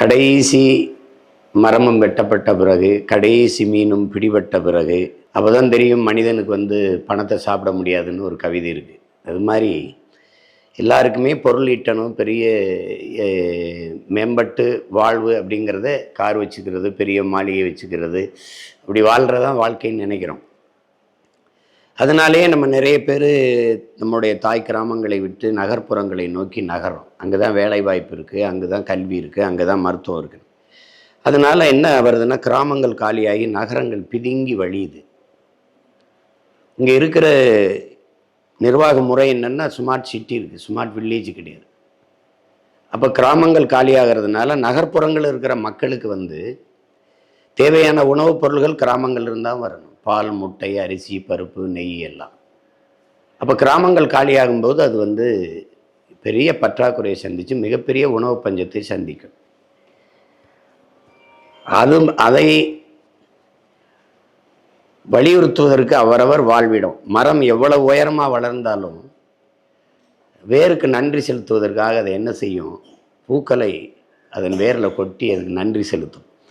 கடைசி மரமும் வெட்டப்பட்ட பிறகு, கடைசி மீனும் பிடிபட்ட பிறகு, அப்போ தான் தெரியும் மனிதனுக்கு பணத்தை சாப்பிட முடியாதுன்னு ஒரு கவிதை இருக்குது. அது மாதிரி எல்லாருக்குமே பொருள் ஈட்டணும், பெரிய மேம்பட்டு வாழ்வு அப்படிங்கிறத கார் வச்சுக்கிறது, பெரிய மாளிகை வச்சுக்கிறது, அப்படி வாழ்கிறதான் வாழ்க்கைன்னு நினைக்கிறோம். அதனாலேயே நம்ம நிறைய பேர் நம்முடைய தாய் கிராமங்களை விட்டு நகர்ப்புறங்களை நோக்கி நகரோம். அங்கே தான் வேலை வாய்ப்பு இருக்குது, அங்கே தான் கல்வி இருக்குது, அங்கே தான் மருத்துவம் இருக்குது. அதனால என்ன வருதுன்னா, கிராமங்கள் காலியாகி நகரங்கள் பிதுங்கி வழியுது. இங்கே இருக்கிற நிர்வாக முறை என்னென்னா, ஸ்மார்ட் சிட்டி இருக்குது, ஸ்மார்ட் வில்லேஜ் கிடையாது. அப்போ கிராமங்கள் காலியாகிறதுனால நகர்ப்புறங்கள் இருக்கிற மக்களுக்கு தேவையான உணவுப் பொருள்கள் கிராமங்கள் இருந்தால் வரணும். பால், முட்டை, அரிசி, பருப்பு, நெய் எல்லாம். அப்போ கிராமங்கள் காலியாகும்போது அது பெரிய பற்றாக்குறையை சந்தித்து மிகப்பெரிய உணவு பஞ்சத்தை சந்திக்கும். அதை வலியுறுத்துவதற்கு அவரவர் வாழ்விடம். மரம் எவ்வளவு உயரமாக வளர்ந்தாலும் வேருக்கு நன்றி செலுத்துவதற்காக அதை என்ன செய்யும்? பூக்களை அதன் வேரில் கொட்டி அதுக்கு நன்றி செலுத்தும்.